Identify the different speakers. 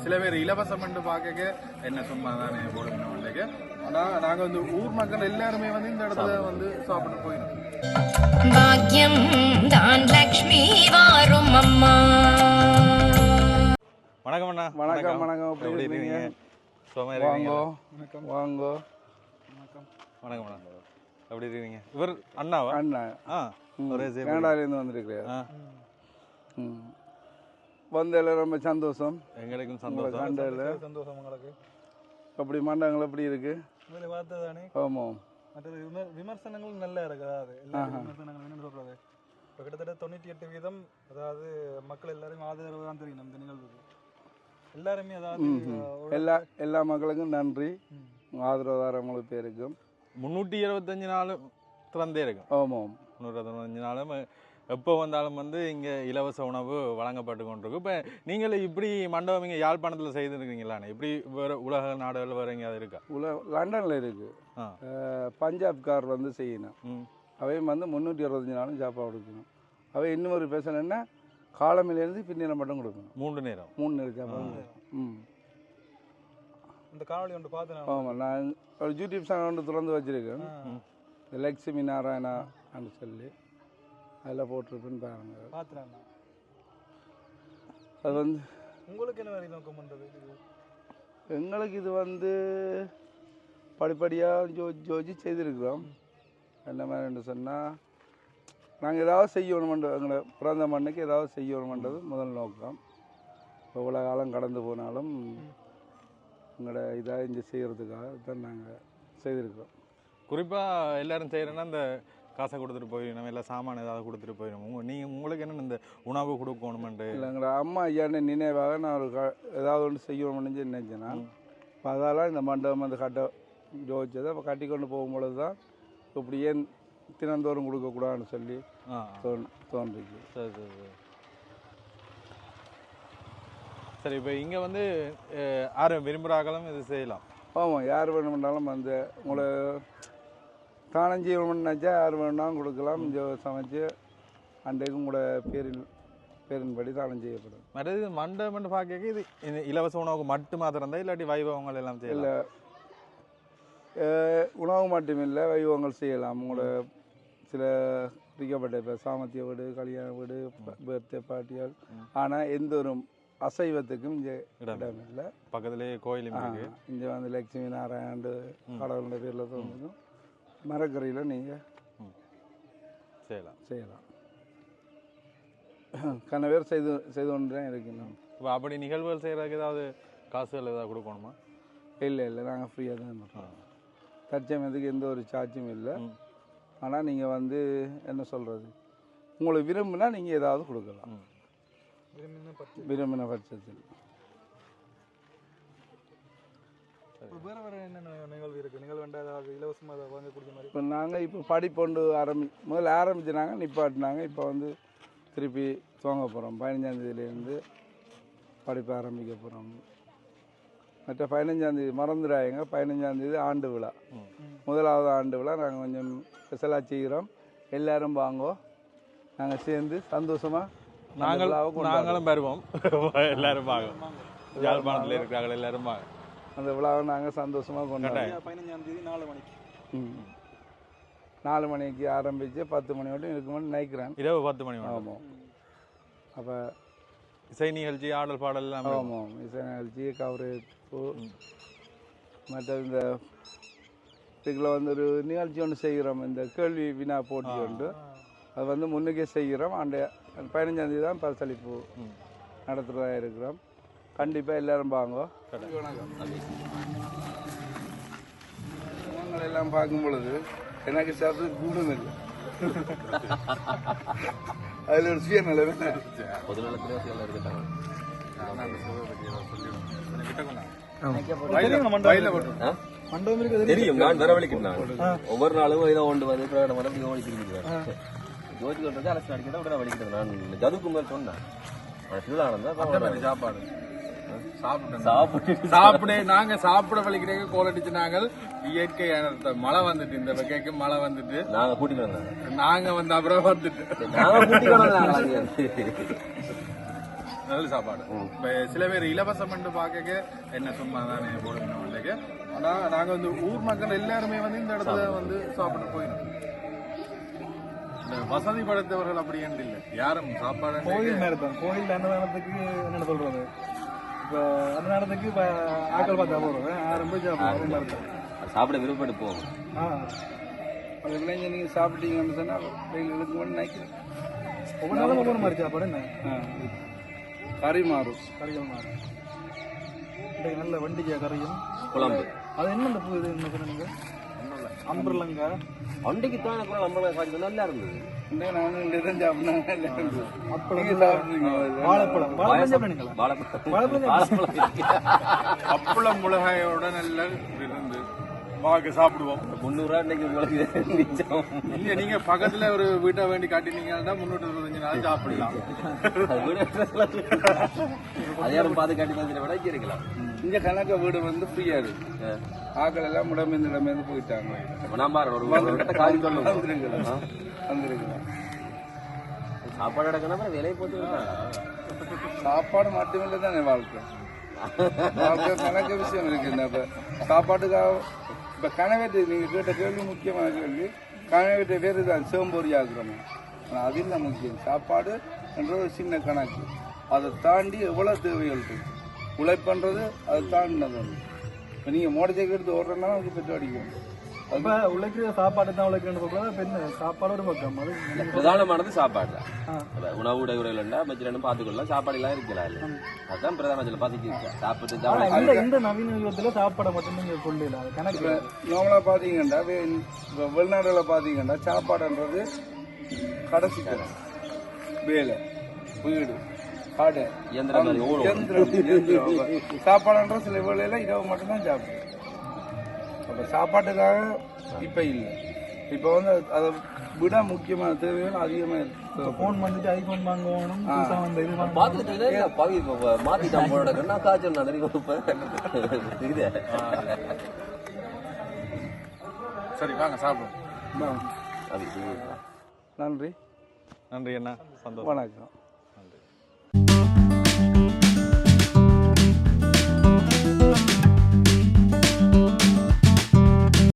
Speaker 1: சில பேர் இலவசம் பார்க்க என்ன சும்மா தானே போடணும். ஆனா நாங்க வந்து ஊர் மக்கள் எல்லாருமே வந்து இந்த இடத்துல வந்து சாப்பிட்டு போயிடும். பாக்கியம் தான் லட்சுமி வாரும் அம்மா. வணக்கம் அண்ணா.
Speaker 2: வணக்கம் வணக்கம். எப்படி இருக்கீங்க? வாங்க வாங்க.
Speaker 1: வணக்கம் அண்ணா. எப்படி இருக்கீங்க? இவர் அண்ணாவா?
Speaker 2: அண்ணா. கனடாலேருந்து வந்திருக்கிறேன். வந்ததில் ரொம்ப சந்தோஷம்.
Speaker 1: எங்களுக்கும் சந்தோஷம்.
Speaker 2: கண்டதில்
Speaker 1: சந்தோஷம். உங்களுக்கு
Speaker 2: அப்படி மண்டபங்கள் எப்படி இருக்கு?
Speaker 1: பார்த்ததானே.
Speaker 2: ஆமாம்.
Speaker 1: மற்றது விமர்சனங்கள் நல்லா இருக்கு. அதாவது எல்லா விமர்சனங்கள் என்ன சொல்றது, இப்போ கிட்டத்தட்ட 98% அதாவது மக்கள் எல்லாரும் ஆதரவு தான் தெரியும் இந்த நிகழ்வுக்கு. எல்லாருமே அதாவது
Speaker 2: எல்லா மக்களுக்கும் நன்றி. ஆதரவாளர்களுக்கு பேருக்கும்
Speaker 1: 325 நாள் திறந்தே இருக்கும்.
Speaker 2: ஆமாம்.
Speaker 1: 325 நாளும் எப்போ வந்தாலும் வந்து இங்கே இலவச உணவு வழங்கப்பட்டு கொண்டிருக்கு. இப்போ நீங்கள் இப்படி மண்டபம் இங்கே யாழ்ப்பாணத்தில் செய்துருக்கீங்களா? இப்படி வேறு உலக நாடுகள் வேறு எங்கேயாவது இருக்கா?
Speaker 2: லண்டனில் இருக்குது. பஞ்சாப்கார் வந்து செய்யணும். அவையும் வந்து 365 நாளும் சாப்பாடு கொடுக்கணும். அவை இன்னும் ஒரு பேசணும் என்ன, காலமிலேருந்து பின்னேரம் மட்டும் கொடுக்கணும். 3 நேரம் சாப்பாடு.
Speaker 1: இந்த காணொலி ஒன்று பார்த்தேன்.
Speaker 2: ஆமாம், நான் ஒரு யூடியூப் சேனல் ஒன்று திறந்து வச்சுருக்கேன். லட்சுமி நாராயணான்னு சொல்லி அதில் போட்டிருப்பேன்னு பாருங்க.
Speaker 1: பார்த்துறாங்க.
Speaker 2: அது வந்து
Speaker 1: உங்களுக்கு என்ன வேறு நோக்கம் பண்ணுறது?
Speaker 2: எங்களுக்கு இது வந்து படிப்படியாக ஜோஜி செய்திருக்கிறோம். என்ன மாதிரின்னு சொன்னால், நாங்கள் ஏதாவது செய்யணுமென்றது, எங்களை பிறந்த மண்ணுக்கு ஏதாவது செய்யணுமென்றது முதல் நோக்கம். எவ்வளோ காலம் கடந்து போனாலும் எங்களோட இதாக இங்கே செய்கிறதுக்காக தான் நாங்கள் செய்திருக்கிறோம்.
Speaker 1: குறிப்பாக எல்லோரும் செய்கிறேன்னா இந்த காசை கொடுத்துட்டு போயிடணும், இல்லை சாமான் ஏதாவது கொடுத்துட்டு போயிடணும். நீங்கள் உங்களுக்கு என்ன இந்த உணவு கொடுக்கணுமெண்டு?
Speaker 2: இல்லை, எங்களோட அம்மா ஐயாண்ட நினைவாக நான் ஒரு ஏதாவது ஒன்று செய்யணும்னு நினைச்சேன். நான் இப்போ அதால் இந்த மண்டபம் அந்த கட்ட ஜோதிச்சதை இப்போ கட்டி கொண்டு போகும்பொழுது தான் இப்படி ஏன் தினந்தோறும் கொடுக்கக்கூடாதுன்னு சொல்லி தோன்றிச்சு.
Speaker 1: சரி சரி சரி. சரி, இப்போ இங்கே வந்து யாரும் விரும்புகிறாங்களும் இது செய்யலாம்.
Speaker 2: ஆமாம், யார் வேணுமென்றாலும் வந்து உங்களை தானம் செய்யணும்னாச்சா யார் வேணும்னாலும் கொடுக்கலாம். இங்கே சமைச்சு அன்றைக்கும் கூட பேரின்படி தானம் செய்யப்படும்.
Speaker 1: மற்றது மண்டபம் பார்க்க இது இலவச உணவுக்கு மட்டும் மாத்திரம் தான், இல்லாட்டி வைபவங்கள் எல்லாம் செய்யல?
Speaker 2: உணவு மட்டும் இல்லை, வைபவங்கள் செய்யலாம். உங்களோட சில பிரிக்கப்பட்ட இப்போ சாமத்திய வீடு, கல்யாண வீடு, பர்த்டே பார்ட்டிகள். ஆனால் எந்த ஒரு அசைவத்துக்கும் இங்கே இடம் இல்லை.
Speaker 1: பக்கத்துலேயே கோயிலும் இருக்கு.
Speaker 2: இங்கே வந்து லட்சுமி நாராயண கடவுளுடைய பேரில் தோன்றும் மரக்கரையில் நீங்கள் செய்யலாம். கன பேர் செய்து கொண்டு தான் இருக்கணும்.
Speaker 1: இப்போ அப்படி நிகழ்வுகள் செய்கிறதுக்கு ஏதாவது காசுகள் ஏதாவது கொடுக்கணுமா?
Speaker 2: இல்லை, நாங்கள் ஃப்ரீயாக தான் இருக்கோம். தற்சமயத்துக்கு எந்த ஒரு சார்ஜும் இல்லை. ஆனால் நீங்கள் வந்து என்ன சொல்கிறது, உங்களுக்கு விரும்பினா நீங்கள் ஏதாவது கொடுக்கலாம், விரும்பின பட்சத்தில்.
Speaker 1: வேறு வேறு என்னென்ன நிகழ்வு இருக்குது? நிகழ்வு ஏதாவது இலவசமாக வாங்க கொடுத்த மாதிரி?
Speaker 2: இப்போ நாங்கள் இப்போ படிப்பொண்டு முதல்ல ஆரம்பிச்சுனாங்க, நிப்பாட்டினாங்க. இப்போ வந்து திருப்பி துவங்க போகிறோம். 15ஆம் தேதியிலேருந்து படிப்பு ஆரம்பிக்க போகிறோம். மற்ற 15ஆம் தேதி மறந்துடாங்க. 15ஆம் தேதி ஆண்டு விழா, முதலாவது ஆண்டு விழா. நாங்கள் கொஞ்சம் ஸ்பெஷலாக செய்கிறோம். எல்லோரும் வாங்கோ, நாங்கள் சேர்ந்து சந்தோஷமாக
Speaker 1: நாங்களும் வருவோம். எல்லோரும் வாங்க, யாழ்ப்பாணத்தில் இருக்கிறாங்க எல்லோரும் வாங்க.
Speaker 2: அந்த விழாவை நாங்கள் சந்தோஷமாக கொண்டாடுவோம்.
Speaker 1: 15ஆம் தேதி 4 மணிக்கு
Speaker 2: 4 மணிக்கு ஆரம்பித்து 10 மணி வரைக்கும் இருக்குமென்னு நினைக்கிறேன்.
Speaker 1: இரவு 10 மணி.
Speaker 2: ஆமாம். அப்போ
Speaker 1: இசை நிகழ்ச்சி, ஆடல் பாடல் எல்லாம்.
Speaker 2: ஆமாம், இசை நிகழ்ச்சி, கவரேற்பு, மற்ற இந்த இதுக்குள்ள வந்து ஒரு நிகழ்ச்சி ஒன்று செய்கிறோம். இந்த கேள்வி வினா போட்டி உண்டு. அது வந்து முன்னுக்கே செய்கிறோம். அந்த 15ஆம் தேதி தான் பரிசளிப்பு நடத்துகிறதா இருக்கிறோம். கண்டிப்பாக எல்லோரும் வாங்க. எல்லாம் பார்க்கும் பொழுது எனக்கு சாப்பிட்டு கூடும் இல்லை. அதில் ஒரு சுய நிலைமை
Speaker 3: தெரியும். நான் வரவழைக்கிறேன். ஒவ்வொரு நாளும் ஏதோ ஒன்று வந்து ஓடிக்கிறேன். ஜோதி கொண்டு அரசு அடிக்கிறதா உடனே வலிக்கிறேன். நான் ஜதுக்குமார் சொன்னேன்.
Speaker 1: சாப்பாடு சாப்பிட நாங்க சாப்பிட வலிக்கிறேங்க கோல் அடிச்சு. நாங்கள் இயற்கை மழை வந்துட்டு, இந்த வெக்கைக்கு மழை வந்துட்டு
Speaker 3: நாங்க கூட்டிட்டு
Speaker 1: நாங்க வந்து அப்புறம் வந்துட்டு நல்ல சாப்பாடு. இப்ப சில பேர் இலவசம் என்று பார்க்க என்ன சும்மா தானே போடணும் இல்லைங்க. ஆனா நாங்க வந்து ஊர் மக்கள் எல்லாருமே வந்து இந்த இடத்துல வந்து சாப்பிட்டு போயிடும். இந்த வசதி படைத்தவர்கள் அப்படி என்று இல்லை, யாரும் சாப்பாடு
Speaker 4: கோயில் நேரத்தான் கோயில் அன்னதானத்துக்கு என்ன சொல்றது, இப்போ அன்னதானத்துக்கு இப்போ ஆக்கள் பார்த்தா போகிறோம் ஆரம்பிச்சு
Speaker 3: சாப்பிட விருப்பப்பட்டு போகும்.
Speaker 2: அது விளைஞ்ச நீங்கள் சாப்பிட்டீங்கன்னு சொன்னால் வெயில் எடுக்கும் நினைக்கிறேன்.
Speaker 4: ஒவ்வொரு நாளும் ஒவ்வொரு மாதிரி சாப்பாடு என்ன
Speaker 2: கறி மாறும்,
Speaker 4: கறிகள் மாறும். இன்றைக்கு நல்ல வண்டிக்காய் கறியும்
Speaker 3: குழம்பு.
Speaker 4: அது என்ன இந்த பூ இது என்ன சொன்னீங்க, அம்பர்லங்கா
Speaker 3: அண்டைக்கு தான் கூட நம்ம காய்ச்சல் நல்லா இருந்தது.
Speaker 2: நானும் சாப்பிட்டாங்க.
Speaker 4: வாழைப்பழம் வாழைப்பழம்
Speaker 1: அப்பளம் மிளகாயோட நல்ல இருந்து வாங்க சாப்பிடுவோம்.
Speaker 3: 300 இன்னைக்கு
Speaker 1: இல்ல நீங்க பக்கத்துல ஒரு வீட்டை வேண்டி காட்டினீங்கன்னா 325 நாள் சாப்பிடலாம்.
Speaker 3: அதிகாரம் பார்த்து காட்டி தந்துட விட இங்க இருக்கலாம்.
Speaker 2: இங்க கணக்க வீடு வந்து ஃப்ரீயா இருக்கு. ஆக்கள் எல்லாம் இடமேந்து போயிட்டாங்க.
Speaker 3: நான் பாரு ஒரு காலி சொல்லுங்க
Speaker 2: வந்துருக்கலாம்.
Speaker 3: சாப்பாடு எடுக்கணும் விலையை போட்டு
Speaker 2: சாப்பாடு மட்டுமில்லை தானே வாழ்க்கை. வாழ்க்கை கணக்கு விஷயம் இருக்கு. இப்ப சாப்பாட்டுக்காக இப்ப கனவேட்டு நீங்க கேட்ட கேள்வி முக்கியமான கேள்வி. கனவேட்ட பேரு தான் சேம்பொறி ஆக்குறோம். ஆனா அது இல்லை முக்கியம். சாப்பாடு என்ற ஒரு சின்ன கணக்கு. அதை தாண்டி எவ்வளவு தேவைகள் இருக்கு. உழைப்புன்றது அதை தாண்டினது. இப்போ நீங்க மோட்டர் சைக்கிள் எடுத்து ஓடுறதுனால அதுக்கு பெற்று அடிக்கும்.
Speaker 4: இப்போ உழைக்கிற சாப்பாடு தான் உழைக்கிறேன்னு சொல்றது. பெண்ணு சாப்பாடு ஒரு பக்கம் அது
Speaker 3: பிரதானமானது சாப்பாடு தான். உணவு உடைவுகள் பட்ஜெட் பார்த்துக்கொள்ளலாம். சாப்பாடு எல்லாம் இருக்கலாம் இல்லை. அதுதான் பிரதான பார்த்துக்க சாப்பிட்டு
Speaker 4: இந்த நவீன யுகத்துல சாப்பாடை மட்டும் நீங்க கொள்ளல. அது கணக்கு
Speaker 2: நார்மலா பாத்தீங்கன்னா வெளிநாடுல பாத்தீங்கன்னா சாப்பாடுன்றது கடைசி வேலை, வீடு, காடு, சாப்பாடுன்ற சில வேலையில இரவு மட்டும்தான் சாப்பிடும். அப்ப சாப்பாட்டுக்காக இப்ப இல்லை. இப்ப வந்து அதை விட முக்கியமான தேவைகள் அதிகமா இருக்கு.
Speaker 4: போன் வந்துட்டு ஐபோன் வாங்கணும், வந்து இது
Speaker 3: மாத்திட்டான் காய்ச்சல்
Speaker 1: சரி வாங்க சாப்பிடுவோம்.
Speaker 2: நன்றி.
Speaker 1: நன்றி அண்ணா, சந்தோஷம்.
Speaker 2: வணக்கம்.